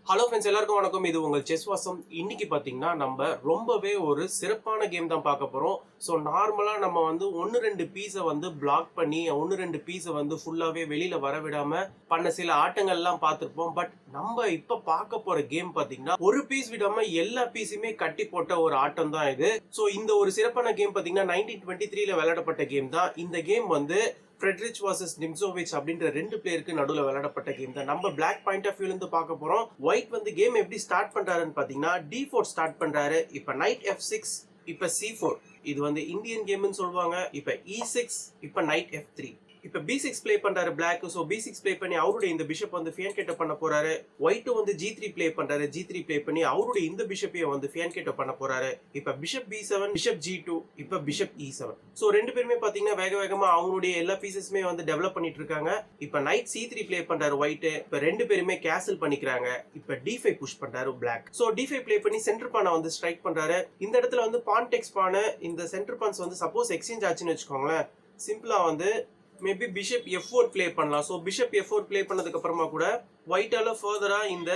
Hello friends, எல்லாருக்கும் வணக்கம். இது உங்கள் செஸ் வாசம். இன்னைக்கு பார்த்தீங்கன்னா நம்ம ரொம்பவே ஒரு சிறப்பான கேம் தான் பார்க்க போகிறோம். ஸோ நார்மலாக நம்ம வந்து ஒன்று ரெண்டு பீஸை வந்து பிளாக் பண்ணி ஒன்று ரெண்டு பீஸை வந்து ஃபுல்லாகவே வெளியில் வர விடாமல் பண்ண சில ஆட்டங்கள்லாம் பார்த்துருப்போம். பட் நம்ம இப்போ பார்க்க போகிற கேம் பார்த்தீங்கன்னா ஒரு பீஸ் விடாமல் எல்லா பீஸுமே கட்டி போட்ட ஒரு ஆட்டம் தான் இது. ஸோ இந்த ஒரு சிறப்பான கேம் பார்த்தீங்கன்னா 1923 விளையாடப்பட்ட கேம் தான். இந்த கேம் வந்து ஃப்ரெட்ரிச் வர்சஸ் நிம்சோவிச் அப்படின்ற ரெண்டு பிளேயருக்கு நடுவில் விளையாடப்பட்ட கேம் தான். நம்ம பிளாக் பாயிண்ட் ஆஃப் வியூல இருந்து பார்க்க போறோம். ஒயிட் வந்து கேம் எப்படி ஸ்டார்ட் பண்றாருன்னு பாத்தீங்கன்னா D4 ஸ்டார்ட் பண்றாரு. இப்ப நைட் F6, இப்ப C4. இது வந்து இந்தியன் கேம்னு சொல்லுவாங்க. இப்ப E6, இப்ப நைட் F3. இப்ப B6 பிளே பண்றாரு பிளாக். சோ B6 பிளே பண்ணி அவருடைய இந்த பிஷப் வந்து ஃபியான்கேட்ட பண்ண போறாரு. ஒயிட் வந்து G3 பிளே பண்றாரு. G3 பிளே பண்ணி அவருடைய இந்த பிஷப்பையும் வந்து ஃபியான்கேட்ட பண்ண போறாரு. இப்ப பிஷப் B7, பிஷப் G2, இப்ப பிஷப் E7. சோ ரெண்டு பேருமே பாத்தீங்கன்னா வேக வேகமா அவங்களுடைய எல்லா பீசஸுமே வந்து டெவலப் பண்ணிட்டு இருக்காங்க. இப்ப நைட் C3 பிளே பண்றாரு ஒயிட். இப்ப ரெண்டு பேருமே கேசல் பண்ணிக்கிறாங்க. இப்ப D5 புஷ் பண்றாரு பிளாக். சோ D5 பிளே பண்ணி சென்டர் பானை வந்து ஸ்ட்ரைக் பண்றாரு. இந்த இடத்துல வந்து பான் டெக்ஸ் பானை இந்த சென்டர் பான்ஸ் வந்து சப்போஸ் எக்ஸ்சேஞ்ச் ஆச்சுன்னு வச்சுக்கோங்களேன், சிம்பிளா வந்து மேபி பிஷப் F4 பிளே பண்ணலாம். ஸோ பிஷப் F4 பிளே பண்ணதுக்கு அப்புறமா கூட ஒயிட்டால ஃபர்தரா இந்த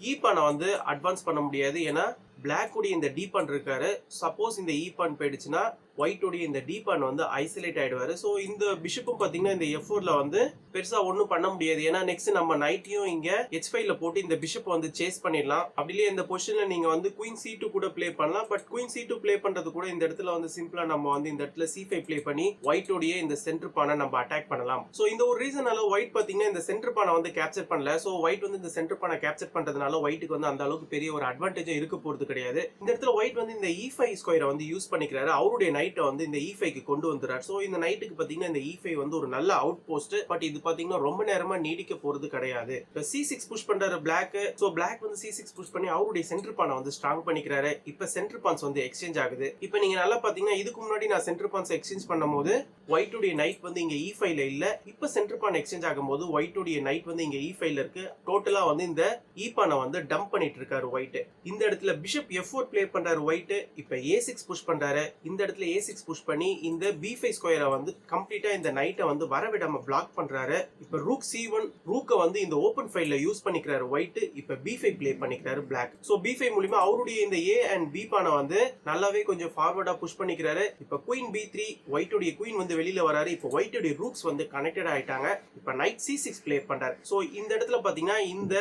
இ பானை வந்து அட்வான்ஸ் பண்ண முடியாது. ஏன்னா பிளாக் உடைய இந்த டி பான் இருக்காரு. சப்போஸ் இந்த இ பான் போயிடுச்சுன்னா ஒயிட் உடைய இந்த டி பான் வந்து ஐசோலேட் ஆயிடுவாரு. ஸோ இந்த பிஷப்பும் பாத்தீங்கன்னா இந்த F4ல வந்து பெருசா ஒன்றும் பண்ண முடியாது. ஏன்னா நெக்ஸ்ட் நம்ம நைட்டையும் இங்க H5ல போட்டு இந்த பிஷப் வந்து சேஸ் பண்ணிடலாம். அப்படியே இந்த பொசிஷன்ல நீங்க வந்து குயின் C2 கூட பிளே பண்ணலாம். பட் குயின் C2 பிளே பண்றது கூட இந்த இடத்துல வந்து சிம்பிளா நம்ம வந்து இந்த இடத்துல C5 பிளே பண்ணி ஒயிட் உடைய இந்த சென்டர் பானை நம்ம அட்டாக் பண்ணலாம். ஸோ இந்த ஒரு ரீசனால ஒயிட் பாத்தீங்கன்னா இந்த சென்டர் பானை வந்து கேப்சர் பண்ணல. ஸோ ஒயிட் வந்து இந்த சென்டர் பானை கேப்சர் பண்றதுனால ஒயிட்டுக்கு வந்து அந்த அளவுக்கு பெரிய ஒரு அட்வான்டேஜ் இருக்க போறது கிடையாது. இந்த இடத்துல ஒயிட் வந்து இந்த E5 ஸ்கொயரை வந்து யூஸ் பண்ணிக்கிறாரு. அவருடைய நைட்டை வந்து இந்த E5க்கு கொண்டு வந்துறாரு. சோ இந்த நைட்டுக்கு பாத்தீங்கன்னா இந்த E5 வந்து ஒரு நல்ல அவுட் போஸ்ட். பட் இது பாத்தீங்கன்னா ரொம்ப நேரமா நீடிக்க போறது கிடையாது. இப்ப C6 புஷ் பண்றாரு பிளாக். சோ பிளாக் வந்து C6 புஷ் பண்ணி அவருடைய சென்டர் பானை வந்து ஸ்ட்ராங் பண்ணிக்கிறாரு. இப்ப சென்டர் பான்ஸ் வந்து எக்ஸ்சேஞ்ச் ஆகுது. இப்ப நீங்க நல்லா பாத்தீங்கன்னா இதுக்கு முன்னாடி நான் சென்டர் பான்ஸ் எக்ஸ்சேஞ்ச் பண்ணும்போது ஒயிட் உடைய நைட் வந்து இங்க E5ல இல்ல. இப்ப சென்டர் பான் எக்ஸ்சேஞ்ச் ஆகும்போது ஒயிட் உடைய நைட் வந்து இங்க E5ல இருக்கு. டோட்டலா வந்து இந்த E பானை வந்து டம்ப் பண்ணிட்டு இருக்காரு ஒயிட். இந்த இடத்துல பிஷப் F4 பிளே பண்றாரு ஒயிட். இப்ப A6 புஷ் பண்றாரு. இந்த இடத்துல A6 புஷ் பண்ணி இந்த B5 ஸ்கொயரை வந்து கம்ப்ளீட்டா இந்த நைட்டை வந்து வரவிடாம பிளாக் பண்றாரு. இப்ப ரூக் C1, ரூக்க வந்து இந்த ஓபன் ஃபைல்ல யூஸ் பண்ணிக்கிறாரு ஒயிட். இப்ப B5 பிளே பண்ணிக்கிறாரு பிளாக். சோ B5 மூலமா அவருடைய இந்த A அண்ட் B பானை வந்து நல்லாவே கொஞ்சம் ஃபார்வர்டா புஷ் பண்ணிக்கிறாரு. இப்ப குயின் B3, ஒயிட் உடைய குயின் வந்து வெளியில வராரு. இப்ப ஒயிட் உடைய ரூக்ஸ் வந்து கனெக்டட் ஆயிட்டாங்க. இப்ப நைட் C6 பிளே பண்றாரு. சோ இந்த இடத்துல பாத்தீங்கன்னா இந்த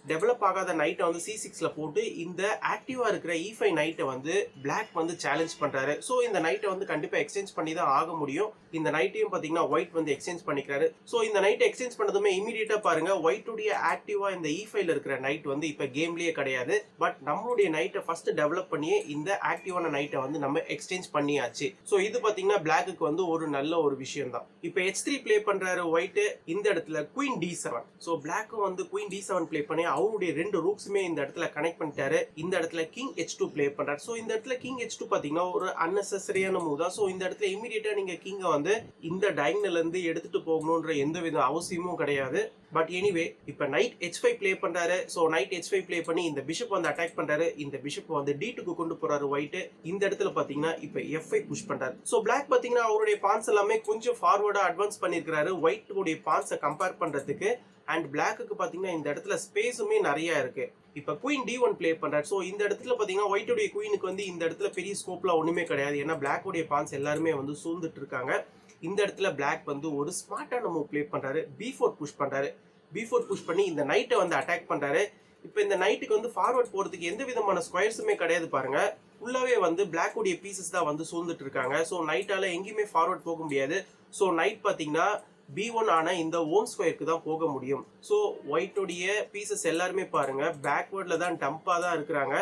டெவலப் ஆகாத நைட்டை வந்து C6ல போட்டு இந்த ஆக்டிவா இருக்கிற E5 நைட்டை வந்து பிளாக் வந்து சேலஞ்ச் பண்றாரு. சோ இந்த நைட்டை வந்து கண்டிப்பா எக்ஸ்சேஞ்ச் பண்ணி தான் ஆக முடியும். இந்த நைட்டையும் பாத்தீங்கன்னா ஒயிட் வந்து எக்ஸ்சேஞ்ச் பண்ணிக்கிறாரு. சோ இந்த நைட்டை எக்ஸ்சேஞ்ச் பண்ணதுமே இமீடியட்டா பாருங்க ஒயிட் உடைய ஆக்டிவா இந்த E5ல இருக்கிற நைட் வந்து இப்ப கேம்லயே கிடையாது. பட் நம்மளுடைய நைட்டை ஃபர்ஸ்ட் டெவலப் பண்ணியே இந்த ஆக்டிவான நைட்டை வந்து நம்ம எக்ஸ்சேஞ்ச் பண்ணியாச்சு. சோ இது பாத்தீங்கன்னா பிளாக்கு வந்து ஒரு நல்ல ஒரு விஷயம் தான். இப்ப H3 பிளே பண்றாரு ஒயிட். இந்த இடத்துல குயின் D7. சோ பிளாக் வந்து குயின் D7 பிளே பண்ணி அவருடைய ரெண்டு ரூக்ஸுமே இந்த இடத்துல கனெக்ட் பண்ணிட்டாரு. இந்த இடத்துல கிங் H2 பிளே பண்றாரு. சோ இந்த இடத்துல கிங் H2 பாத்தீங்கன்னா ஒரு அன்னெசரியான மூவ் தான். சோ இந்த இடத்துல இமீடியட்டா நீங்க கிங்க வந்து இந்த டயகனல்ல இருந்து எடுத்துட்டு போகணும்ன்ற எந்த வித அவசியமும் கிடையாது. பட் எனிவே இப்ப நைட் H5 பிளே பண்றாரு. சோ நைட் H5 பிளே பண்ணி இந்த பிஷப் வந்து அட்டாக் பண்றாரு. இந்த பிஷப் வந்து D2க்கு கொண்டு போறாரு ஒயிட். இந்த இடத்துல பாத்தீங்கன்னா இப்ப F5 புஷ் பண்றாரு. சோ பிளாக் பாத்தீங்கன்னா அவருடைய பான்ஸ் எல்லாமே கொஞ்சம் ஃபார்வர்டா அட்வான்ஸ் பண்ணிருக்காரு ஒயிட் உடைய பான்ஸை கம்பேர் பண்றதுக்கு. அண்ட் பிளாக்கு பாத்தீங்கன்னா இந்த இடத்துல ஸ்பேஸுமே நிறைய இருக்கு. இப்ப குயின் D1 பிளே பண்றாரு. சோ இந்த இடத்துல பாத்தீங்கன்னா ஒயிட் உடைய குயினுக்கு வந்து இந்த இடத்துல பெரிய ஸ்கோப்லாம் ஒண்ணுமே கிடையாது. ஏன்னா பிளாக் உடைய பான்ஸ் எல்லாருமே வந்து சூழ்ந்துட்டு இருக்காங்க. இந்த இடத்துல பிளாக் வந்து ஒரு ஸ்மார்ட்டான மூவ் பிளே பண்றாரு. B4 புஷ் பண்றாரு. B4 புஷ் பண்ணி இந்த நைட்டை வந்து அட்டாக் பண்றாரு. இப்ப இந்த நைட்டுக்கு வந்து ஃபார்வர்ட் போறதுக்கு எந்த விதமான ஸ்கொயர்ஸுமே கிடையாது பாருங்க. ஃபுல்லாவே வந்து பிளாக் உடைய பீசஸ் தான் வந்து சூழ்ந்துட்டு இருக்காங்க. சோ நைட்டால எங்கேயுமே ஃபார்வர்ட் போக முடியாது. சோ நைட் பாத்தீங்கன்னா B1 ஆன இந்த ஓம் ஸ்கொயருக்கு தான் போக முடியும். சோ ஒயிட் உடைய பீசஸ் எல்லாருமே பாருங்க பேக்வர்ட்ல தான் டம்பா தான் இருக்கிறாங்க.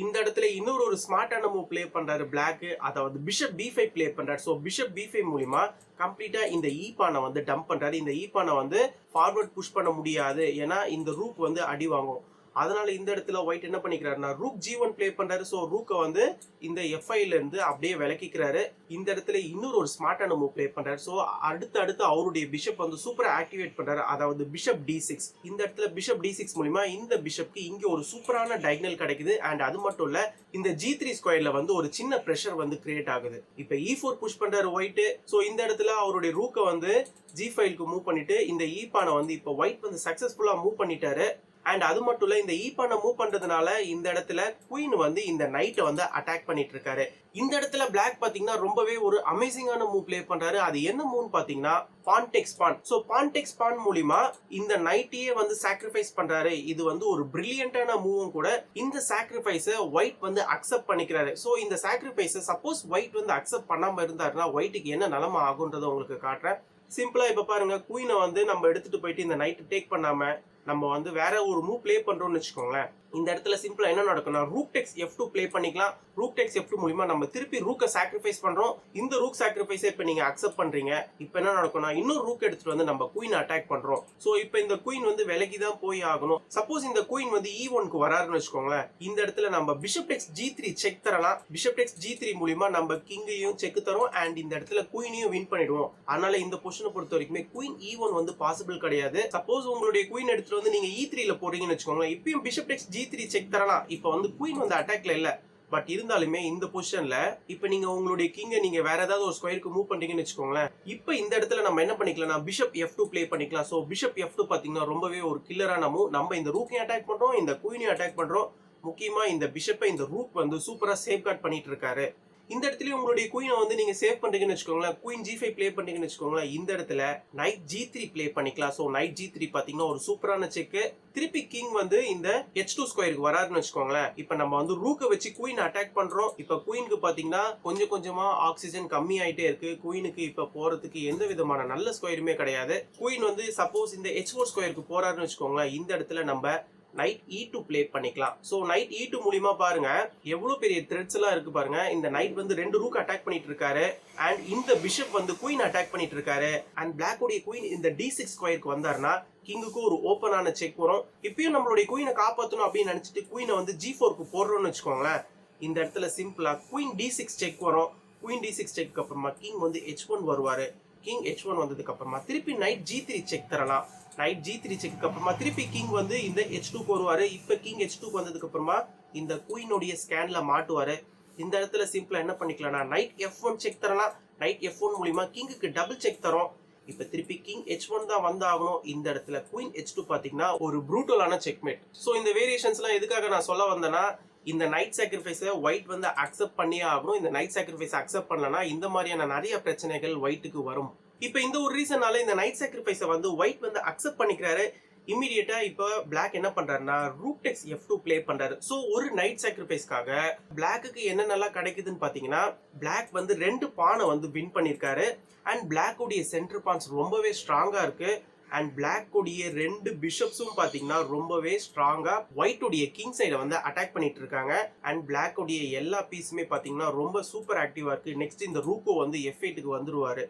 இந்த இடத்துல இன்னொரு ஒரு ஸ்மார்ட்டான மூவ் பிளே பண்றாரு பிளாக். அதாவது பிஷப் B5 பிளே பண்றாரு. சோ பிஷப் B5 மூலமா கம்ப்ளீட்டா இந்த இ பானை வந்து டம்ப் பண்றாரு. இந்த இ பானை வந்து ஃபார்வர்ட் புஷ் பண்ண முடியாது. ஏன்னா இந்த ரூக் வந்து அடி வாங்கும். அதனால இந்த இடத்துல ஒயிட் என்ன பண்ணிக்கிறாருன்னா ரூக் G1 பிளே பண்றாரு. சோ ரூக்க வந்து இந்த F5ல இருந்து அப்படியே விலக்கிக்கிறாரு. இந்த இடத்துல இன்னொரு ஒரு ஸ்மார்ட்டான மூவ் பிளே பண்றாரு. சோ அடுத்து அவருடைய பிஷப் வந்து சூப்பரா ஆக்டிவேட் பண்றாரு. அதாவது பிஷப் D6. இந்த இடத்துல பிஷப் D6 மூலமா இந்த பிஷப்க்கு இங்க ஒரு சூப்பரான டயகனல் கிடைக்குது. அண்ட் அது மட்டும் இல்ல இந்த G3 ஸ்கொயர்ல வந்து ஒரு சின்ன பிரஷர் வந்து கிரியேட் ஆகுது. இப்ப E4 புஷ் பண்றாரு ஒயிட். சோ இந்த இடத்துல அவருடைய ரூக்க வந்து G5க்கு மூவ் பண்ணிட்டு இந்த E பானை வந்து இப்ப ஒயிட் வந்து சக்சஸ்ஃபுல்லா மூவ் பண்ணிட்டாரு. அண்ட் அது மட்டும் இல்ல, இந்த ஈ-பானை மூவ் பண்றதுனால இந்த இடத்துல குயின் வந்து இந்த நைட்டை வந்து அட்டாக் பண்ணிட்டு இருக்காரு. இந்த இடத்துல பிளாக் பாத்தீங்கன்னா ரொம்பவே ஒரு அமேசிங்கான மூவ் பிளே பண்றாரு. அது என்ன மூவ் பாத்தீங்கன்னா பான் டேக்ஸ் பான். சோ பான் டேக்ஸ் பான் மூலியமா இந்த நைட்டையே வந்து சாக்ரிஃபைஸ் பண்றாரு. இது வந்து ஒரு பிரில்லியன்டான மூவும் கூட. இந்த சாக்ரிஃபைஸை ஒயிட் வந்து அக்செப்ட் பண்ணிக்கிறாரு. சோ இந்த சாக்ரிஃபைஸை சப்போஸ் ஒயிட் வந்து அக்செப்ட் பண்ணாம இருந்தாருன்னா ஒயிட்டுக்கு என்ன நிலைமை ஆகுன்றதை உங்களுக்கு காட்டுறேன். சிம்பிளா இப்ப பாருங்க, குயினை வந்து நம்ம எடுத்துட்டு போயிட்டு இந்த நைட் டேக் பண்ணாம நம்ம வந்து வேற ஒரு மூவ் பிளே பண்றோம்னு வச்சுக்கோங்களேன். இந்த இடத்துல சிம்பிளா என்ன நடக்கும்னா ரூக் டெக்ஸ் F2 பிளே பண்ணிக்கலாம். ரூக் டெக்ஸ் F2 மூலமா நம்ம திருப்பி ரூக்கை சாக்ரிஃபைஸ் பண்றோம். இந்த ரூக் சாக்ரிஃபைஸை இப்ப நீங்க அக்செப்ட் பண்றீங்க. இப்ப என்ன நடக்கும்னா இன்னொரு ரூக் எடுத்துட்டு வந்து நம்ம குயின் அட்டாக் பண்றோம். சோ இப்ப இந்த குயின் வந்து விலகி தான் போய் ஆகணும். சப்போஸ் இந்த குயின் வந்து E1க்கு வராருன்னு வச்சுக்கோங்களேன். இந்த இடத்துல நம்ம பிஷப் டெக்ஸ் G3 செக் தரலாம். பிஷப் டெக்ஸ் G3 மூலமா நம்ம கிங்கையும் செக் தரோம் அண்ட் இந்த இடத்துல குயினையும் வின் பண்ணிடுவோம். அதனால இந்த பொசிஷனை பொறுத்த வரைக்குமே குயின் E1 வந்து பாசிபிள் கிடையாது. சப்போஸ் உங்களுடைய குயின் எடுத்துட்டு வந்து நீங்க E3ல போறீங்கன்னு வச்சுக்கோங்களேன். இப்பயும் பிஷப் டெக்ஸ் G3 செக் தரலாம். இப்ப வந்து குயின் வந்து அட்டாக்ல இல்ல. பட் இருந்தாலுமே இந்த பொசிஷன்ல இப்ப நீங்க உங்களுடைய கிங்க நீங்க வேற ஏதாவது ஒரு ஸ்கொயருக்கு மூவ் பண்றீங்கன்னு வச்சுக்கோங்களேன். இப்ப இந்த இடத்துல நம்ம என்ன பண்ணிக்கலாம், பிஷப் F2 பிளே பண்ணிக்கலாம். சோ பிஷப் F2 பாத்தீங்கன்னா ரொம்பவே ஒரு கில்லரான மூவ். நம்ம இந்த ரூக்கையும் அட்டாக் பண்றோம், இந்த குயினையும் அட்டாக் பண்றோம். முக்கியமா இந்த பிஷப்பை இந்த ரூக் வந்து சூப்பரா சேஃப் கார்ட் பண்ணிட்டு இருக்காரு. இந்த இடத்துல உங்களுடைய குயினை வந்து நீங்க சேவ் பண்றீங்கன்னு வச்சுக்கோங்களேன். குயின் G5 பிளே பண்றீங்கன்னு வச்சுக்கோங்களேன். இந்த இடத்துல நைட் G3 பிளே பண்ணிக்கலாம். சோ நைட் G3 பாத்தீங்கன்னா ஒரு சூப்பரான செக். திருப்பி கிங் வந்து இந்த H2 ஸ்கொயருக்கு வராருன்னு வச்சுக்கோங்களேன். இப்ப நம்ம வந்து ரூக்கை வச்சு குயின் அட்டாக் பண்றோம். இப்ப குயினுக்கு பாத்தீங்கன்னா கொஞ்சம் கொஞ்சமா ஆக்சிஜன் கம்மி ஆயிட்டே இருக்கு. குயினுக்கு இப்ப போறதுக்கு எந்த விதமான நல்ல ஸ்கொயருமே கிடையாது. குயின் வந்து சப்போஸ் இந்த H4 ஸ்கொயருக்கு போறாருன்னு வச்சுக்கோங்களேன். இந்த இடத்துல நம்ம நைட் E2 பிளே பண்ணிக்கலாம். சோ நைட் E2 மூலமா பாருங்க எவ்வளவு பெரிய த்ரெட்ஸ் எல்லாம் இருக்கு பாருங்க. இந்த நைட் வந்து ரெண்டு ரூக் அட்டாக் பண்ணிட்டு இருக்காரு அண்ட் இந்த பிஷப் வந்து குயின் அட்டாக் பண்ணிட்டு இருக்காரு அண்ட் பிளாக் உடைய குயின் இந்த D6 ஸ்கொயருக்கு வந்தாருன்னா கிங்குக்கு ஒரு ஓப்பனான செக் வரும். இப்பயும் நம்மளுடைய குயினை காப்பாற்றணும் அப்படின்னு நினைச்சிட்டு குயினை வந்து G4க்கு போடுறோம்னு வச்சுக்கோங்களேன். இந்த இடத்துல சிம்பிளா குயின் D6 செக் வரும். குயின் D6 செக் அப்புறமா கிங் வந்து H1 வருவாரு. கிங் H1 வந்ததுக்கு அப்புறமா திருப்பி நைட் G3 செக் தரலாம். நைட் G3 செக்கு அப்புறமா திருப்பி கிங் வந்து இந்த H2க்கு வருவாரு. இப்ப கிங் H2க்கு வந்ததுக்கு அப்புறமா இந்த குயினுடைய ஸ்கேன்ல மாட்டுவாரு. இந்த இடத்துல சிம்பிளா என்ன பண்ணிக்கலாம்னா நைட் F1 செக் தரலாம். நைட் F1 மூலமா கிங்குக்கு டபுள் செக் தரோம். இப்ப திருப்பி கிங் H1 தான் வந்தாகணும். இந்த இடத்துல குயின் H2 பாத்தீங்கன்னா ஒரு ப்ரூட்டலான செக்மேட். சோ இந்த வேரியேஷன்ஸ் எல்லாம் எதுக்காக நான் சொல்ல வந்தேன்னா, இந்த நைட் சாக்ரிஃபைஸை ஒயிட் வந்து அக்செப்ட் பண்ணியே ஆகணும். இந்த நைட் சாக்ரிஃபைஸ் அக்செப்ட் பண்ணலனா இந்த மாதிரியான நிறைய பிரச்சனைகள் ஒயிட்டுக்கு வரும். இப்ப இந்த ஒரு ரீசனால இந்த நைட் சாக்ரிஃபைஸை வந்து ஒயிட் வந்து அக்செப்ட் பண்ணிக்கிறாரு. இமிடியேட்டா இப்ப பிளாக் என்ன பண்றாருன்னா ரூக் டெக்ஸ் F2 பிளே பண்றாரு. சோ ஒரு நைட் சாக்ரிஃபைஸ்க்காக பிளாக்குக்கு என்னென்னலாம் கிடைக்குதுன்னு பாத்தீங்கன்னா, பிளாக் வந்து 2 பானை வந்து வின் பண்ணிருக்காரு அண்ட் பிளாக் உடைய சென்டர் பான்ஸ் ரொம்பவே ஸ்ட்ராங்கா இருக்கு அண்ட் பிளாக் உடைய 2 பிஷப்ஸும் பாத்தீங்கன்னா ரொம்பவே ஸ்ட்ராங்கா ஒயிட் உடைய கிங் சைட வந்து அட்டாக் பண்ணிட்டு இருக்காங்க அண்ட் பிளாக் உடைய எல்லா பீஸுமே பாத்தீங்கன்னா ரொம்ப சூப்பர் ஆக்டிவா இருக்கு. நெக்ஸ்ட் இந்த ரூக்கோ வந்து F8க்கு வந்துருவாரு.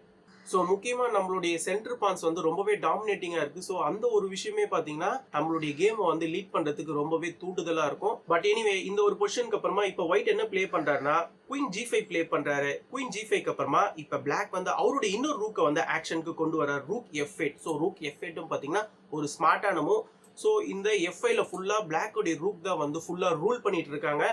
ஸோ முக்கியமா நம்மளுடைய சென்டர் பான்ஸ் வந்து ரொம்பவே டாமினேட்டிங்கா இருக்கு. ஸோ அந்த ஒரு விஷயமே பாத்தீங்கன்னா நம்மளுடைய கேமை வந்து லீட் பண்றதுக்கு ரொம்பவே தூண்டுதலா இருக்கும். பட் எனிவே இந்த ஒரு பொசிஷனுக்கு அப்புறமா இப்ப ஒயிட் என்ன பிளே பண்றாருன்னா குயின் G5 பிளே பண்றாரு. குயின் G5க்கு அப்புறமா இப்ப பிளாக் வந்து அவருடைய இன்னொரு ரூக்கை வந்து ஆக்ஷனுக்கு கொண்டு வர்றாரு. Rook F8. ஸோ ரூக் F8ம் பாத்தீங்கன்னா ஒரு ஸ்மார்ட்டான மூவ். ஸோ இந்த F5ல ஃபுல்லா பிளாக் உடைய ரூக் தான் வந்து ஃபுல்லா ரூல் பண்ணிட்டு இருக்காங்க.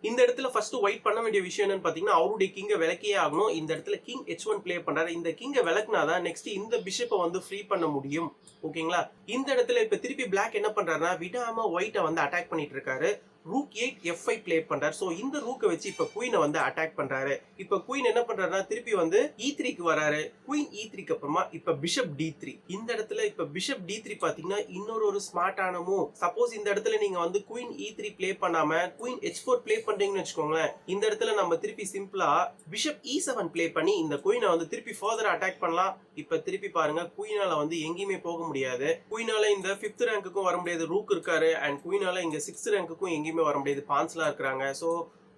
இந்த இடத்துல ஃபர்ஸ்ட் ஒயிட் பண்ண வேண்டிய விஷயம் என்னன்னு பாத்தீங்கன்னா அவருடைய கிங்கை விலக்கியே ஆகணும். இந்த இடத்துல கிங் H1 பிளே பண்றாரு. இந்த கிங்கை விலக்குனாதான் நெக்ஸ்ட் இந்த பிஷப்பை வந்து ஃப்ரீ பண்ண முடியும். ஓகேங்களா? இந்த இடத்துல இப்ப திருப்பி பிளாக் என்ன பண்றாருன்னா விடாம ஒயிட்டை வந்து அட்டாக் பண்ணிட்டு இருக்காரு. ரூக் 8 F5 பிளே பண்றாரு. சோ இந்த ரூக்கை வச்சு இப்ப குயினை வந்து அட்டாக் பண்றாரு. இப்ப குயின் என்ன பண்றாருன்னா திருப்பி வந்து E3க்கு வராரு. குயின் E3க்கு அப்புறமா இப்ப பிஷப் D3. இந்த இடத்துல இப்ப பிஷப் D3 பாத்தீங்கன்னா இன்னொரு ஒரு ஸ்மார்ட்டான மூவ். சப்போஸ் இந்த இடத்துல நீங்க வந்து குயின் E3 பிளே பண்ணாம குயின் H4 பிளே பண்றீங்கன்னு வச்சுக்கோங்களேன். இந்த இடத்துல நம்ம திருப்பி சிம்பிளா பிஷப் E7 பிளே பண்ணி இந்த குயினை வந்து திருப்பி ஃபர்தர் அட்டாக் பண்ணலாம். இப்ப திருப்பி பாருங்க குயினால வந்து எங்கேயுமே போக முடியாது. குயினால இந்த 5th ரேங்க்குக்கும் வர முடியாது. ரூக் இருக்காரு அண்ட் குயினால இங்க 6th ரேங்க்குக்கும் எங்கேயுமே வர முடியாது. பான்ஸ்லாம் இருக்காங்க. சோ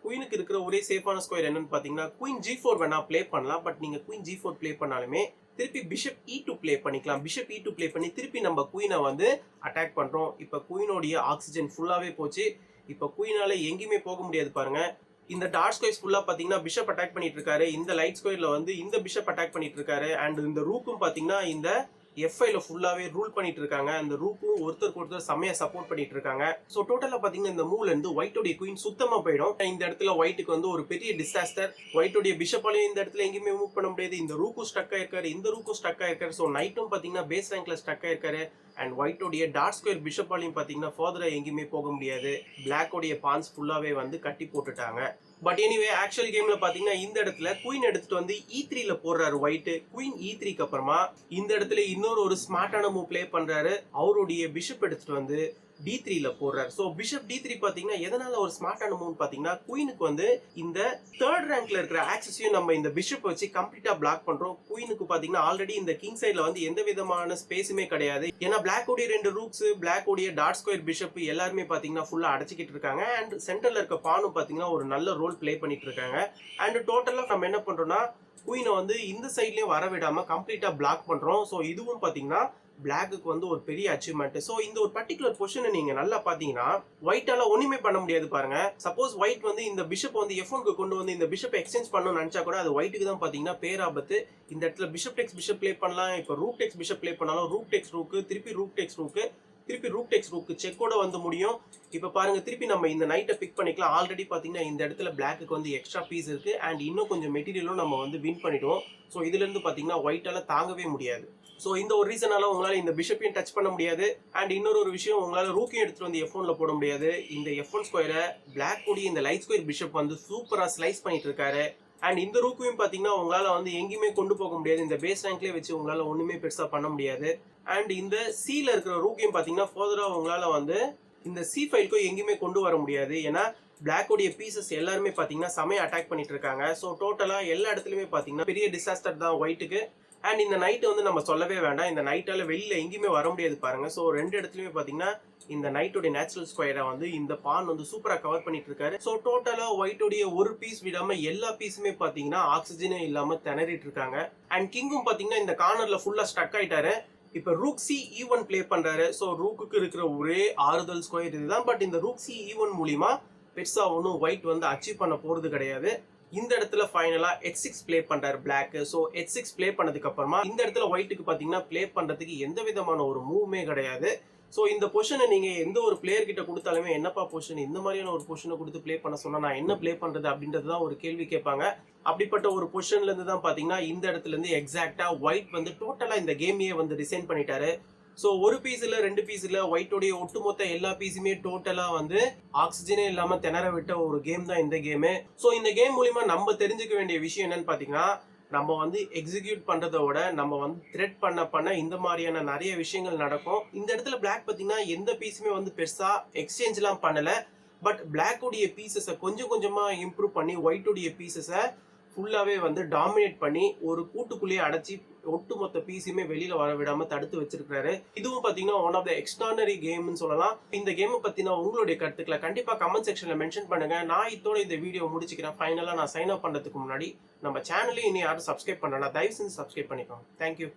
குயினுக்கு இருக்கிற ஒரே சேஃபான ஸ்கொயர் என்னன்னு பாத்தீங்கன்னா குயின் G4 வேணா பிளே பண்ணலாம். பட் நீங்க குயின் G4 பிளே பண்ணாலுமே திருப்பி பிஷப் E2 பிளே பண்ணிக்கலாம். பிஷப் E2 பிளே பண்ணி திருப்பி நம்ம குயினை வந்து அட்டாக் பண்றோம். இப்ப குயினோடைய ஆக்சிஜன் ஃபுல்லாவே போச்சு. இப்ப குயினால எங்கேயுமே போக முடியாது பாருங்க. இந்த டார்க் ஸ்கொயர்ஸ் ஃபுல்லா பாத்தீங்கன்னா பிஷப் அட்டாக் பண்ணிட்டு இருக்காரு. இந்த லைட் ஸ்கொயர்ல வந்து இந்த பிஷப் அட்டாக் பண்ணிட்டு இருக்காரு அண்ட் இந்த ரூக்கும் பாத்தீங்கன்னா இந்த F5ல ஃபுல்லாவே ரூல் பண்ணிட்டு இருக்காங்க. அந்த ரூக்கும் ஒருத்தருக்கு ஒருத்தர் செமையா சப்போர்ட் பண்ணிட்டு இருக்காங்க. சோ டோட்டலா பாத்தீங்கன்னா இந்த மூவ்ல இருந்து ஒயிட்டோட குயின் சுத்தமா போயிடும். இந்த இடத்துல ஒயிட்டுக்கு வந்து ஒரு பெரிய டிசாஸ்டர். ஒயிட்டோட பிஷப்பாலையும் இந்த இடத்துல எங்கேயுமே மூவ் பண்ண முடியாது. இந்த ரூக்கும் ஸ்டக் ஆயிருக்காரு. இந்த ரூக்கும் ஸ்டக் ஆயிருக்காரு. சோ நைட்டும் பாத்தீங்கன்னா பேஸ் ரேங்க்ல ஸ்டக் ஆயிருக்காரு. அண்ட் ஒயிட்டோடைய டார்க் ஸ்கொயர் பிஷப்பாலையும் பார்த்தீங்கன்னா ஃபர்தராக எங்கேயுமே போக முடியாது. பிளாக்கோடைய பான்ஸ் ஃபுல்லாகவே வந்து கட்டி போட்டுட்டாங்க. பட் எனிவே ஆக்சுவல் கேம்ல பாத்தீங்கன்னா இந்த இடத்துல குயின் எடுத்துட்டு வந்து E3ல போடுறாரு ஒயிட். குயின் E3க்கு அப்புறமா இந்த இடத்துல இன்னொரு ஸ்மார்ட்டான மூவ் பிளே பண்றாரு. அவருடைய பிஷப் எடுத்துட்டு வந்து D3ல போடுறாரு. ஸோ பிஷப் D3 பாத்தீங்கன்னா எதனால ஒரு ஸ்மார்ட்டான மூவ் பாத்தீங்கன்னா குயினுக்கு வந்து இந்த தேர்ட் ரேங்க்ல இருக்கிற ஆக்சஸையும் நம்ம இந்த பிஷப் வச்சு கம்ப்ளீட்டா பிளாக் பண்றோம். குயினுக்கு பாத்தீங்கன்னா ஆல்ரெடி இந்த கிங் சைட்ல வந்து எந்த விதமான ஸ்பேஸுமே கிடையாது. ஏன்னா பிளாக்கோடைய 2 ரூக்ஸ், பிளாக்கோடைய டார்க் ஸ்கொயர் பிஷப் எல்லாருமே பாத்தீங்கன்னா ஃபுல்லா அடைச்சிக்கிட்டு இருக்காங்க. அண்ட் சென்டர்ல இருக்க பானும் பாத்தீங்கன்னா ஒரு நல்ல ரோல் பிளே பண்ணிட்டு இருக்காங்க. அண்ட் டோட்டலா நம்ம என்ன பண்றோம்னா குயினை வந்து இந்த சைட்லயும் வர விடாம கம்ப்ளீட்டா பிளாக் பண்றோம். ஸோ இதுவும் பாத்தீங்கன்னா பிளாக்கு வந்து ஒரு பெரிய அச்சீவ்மெண்ட். ஸோ இந்த ஒரு பர்டிகுலர் பொசிஷனை நீங்க நல்லா பாத்தீங்கன்னா ஒயிட்டால ஒண்ணுமே பண்ண முடியாது பாருங்க. சப்போஸ் ஒயிட் வந்து இந்த பிஷப் வந்து F1க்கு கொண்டு வந்து இந்த பிஷப் எக்ஸ்சேஞ்ச் பண்ணணும்னு நினைச்சா கூட அது ஒயிட்டுக்கு தான் பாத்தீங்கன்னா பேராபத்து. இந்த இடத்துல பிஷப் டெக்ஸ் பிஷப் பிளே பண்ணலாம். இப்போ ரூக் டெக்ஸ் பிஷப் பிளே பண்ணாலும் ரூக் டெக்ஸ் ரூக்கு, திருப்பி ரூக் டெக்ஸ் ரூக்கு, திருப்பி ரூக் டெக்ஸ் ரூக்கு செக்கோட வந்து முடியும். இப்போ பாருங்க திருப்பி நம்ம இந்த நைட்டை பிக் பண்ணிக்கலாம். ஆல்ரெடி பாத்தீங்கன்னா இந்த இடத்துல பிளாக்கு வந்து எக்ஸ்ட்ரா பீஸ் இருக்கு. அண்ட் இன்னும் கொஞ்சம் மெட்டீரியலும் நம்ம வந்து வின் பண்ணிடுவோம். ஸோ இதுல இருந்து பாத்தீங்கன்னா ஒயிட்டால தாங்கவே முடியாது. ஸோ இந்த ஒரு ரீசனால உங்களால இந்த பிஷப்பையும் டச் பண்ண முடியாது. அண்ட் இன்னொரு விஷயம், உங்களால ரூக்கையும் எடுத்துட்டு வந்து F1ல போட முடியாது. இந்த F1 ஸ்கொயரை பிளாக் கூடி இந்த லைட் ஸ்கொயர் பிஷப் வந்து சூப்பரா ஸ்லைஸ் பண்ணிட்டு இருக்காரு. அண்ட் இந்த ரூக்கையும் பாத்தீங்கன்னா உங்களால வந்து எங்கேயுமே கொண்டு போக முடியாது. இந்த பேஸ் ரேங்க்லேயே வச்சு உங்களால ஒண்ணுமே பெருசா பண்ண முடியாது. அண்ட் இந்த C-ல இருக்கிற ரூக்கையும் பாத்தீங்கன்னா ஃபர்தரா உங்களால வந்து இந்த C5க்கும் எங்கேயுமே கொண்டு வர முடியாது. ஏன்னா பிளாக்கோடைய பீசஸ் எல்லாருமே பாத்தீங்கன்னா செமையா அட்டாக் பண்ணிட்டு இருக்காங்க. ஸோ டோட்டலா எல்லா இடத்துலயுமே பாத்தீங்கன்னா பெரிய டிசாஸ்டர் தான் ஒயிட்டுக்கு. அண்ட் இந்த நைட் வந்து நம்ம சொல்லவே வேண்டாம். இந்த நைட்டால வெளியில எங்கேயுமே வர முடியாது பாருங்க. ஸோ ரெண்டு இடத்துலயுமே பாத்தீங்கன்னா இந்த நைட்டோடைய நேச்சுரல் ஸ்கொயரை வந்து இந்த பான் வந்து சூப்பரா கவர் பண்ணிட்டு இருக்காரு. ஸோ டோட்டலா ஒயிட்டோடைய ஒரு பீஸ் விடாம எல்லா பீஸுமே பாத்தீங்கன்னா ஆக்சிஜனே இல்லாம திணறிட்டு இருக்காங்க. அண்ட் கிங்கும் பாத்தீங்கன்னா இந்த கார்னர்ல ஃபுல்லா ஸ்டக் ஆயிட்டாரு. இப்ப ரூக் C E1 பிளே பண்றாரு. ஸோ ரூக்கு இருக்கிற ஒரே ஆறுதல் ஸ்கொயர் இதுதான். பட் இந்த ரூக் C E1 மூலியமா பெருசா ஒன்றும் ஒயிட் வந்து அச்சீவ் பண்ண போறது கிடையாது. இந்த இடத்துல ஃபைனலா H6 பிளே பண்றாரு பிளாக். ஸோ H6 பிளே பண்ணதுக்கு அப்புறமா இந்த இடத்துல ஒயிட்டுக்கு பாத்தீங்கன்னா பிளே பண்றதுக்கு எந்த விதமான ஒரு மூவ்மே கிடையாது. ஸோ இந்த பொசிஷனை நீங்க எந்த ஒரு பிளேயர் கிட்ட கொடுத்தாலுமே என்னப்பா பொசிஷன், இந்த மாதிரியான ஒரு பொசிஷனை கொடுத்து பிளே பண்ண சொன்னா நான் என்ன பிளே பண்றது அப்படின்றது தான் ஒரு கேள்வி கேட்பாங்க. அப்படிப்பட்ட ஒரு பொசிஷன்ல இருந்து தான் பாத்தீங்கன்னா இந்த இடத்துல இருந்து எக்ஸாக்டா ஒயிட் வந்து டோட்டலா இந்த கேமையே வந்து டிசைன் பண்ணிட்டாரு. ஸோ ஒரு பீஸ் இல்ல, ரெண்டு பீஸ் இல்ல, ஒயிட்டோடைய ஒட்டுமொத்த எல்லா பீஸுமே டோட்டலா வந்து ஆக்சிஜனே இல்லாம திணற விட்ட ஒரு கேம் தான் இந்த கேமு. ஸோ இந்த கேம் மூலியமா நம்ம தெரிஞ்சுக்க வேண்டிய விஷயம் என்னன்னு பாத்தீங்கன்னா, நம்ம வந்து எக்ஸிக்யூட் பண்றதை விட நம்ம வந்து த்ரெட் பண்ண இந்த மாதிரியான நிறைய விஷயங்கள் நடக்கும். இந்த இடத்துல பிளாக் பாத்தீங்கன்னா எந்த பீஸுமே வந்து பெருசா எக்ஸ்சேஞ்ச் எல்லாம் பண்ணல. பட் பிளாக்கோடைய பீசஸை கொஞ்சம் கொஞ்சமா இம்ப்ரூவ் பண்ணி ஒயிட்டோடைய பீசஸை ஃபுல்லாவே வந்து டாமினேட் பண்ணி ஒரு கூட்டுக்குள்ளேயே அடைச்சி ஒட்டுமொத்த பீஸுமே வெளியில வர விடாம தடுத்து வச்சிருக்காரு. இதுவும் பாத்தீங்கன்னா ஒன் ஆஃப் த எக்ஸ்ட்ரானரி கேம்னு சொல்லலாம். இந்த கேமை பத்தின உங்களுடைய கருத்துக்களை கண்டிப்பா கமெண்ட் செக்ஷன்ல மென்ஷன் பண்ணுங்க. நான் இதோட இந்த வீடியோ முடிச்சுக்கிறேன். ஃபைனலா நான் சைன் அப் பண்றதுக்கு முன்னாடி நம்ம சேனலையும் இனி யாரும் சப்ஸ்கிரைப் பண்ணலாம், தயவு செஞ்சு சப்ஸ்கிரைப் பண்ணிக்கோங்க. தேங்க்யூ.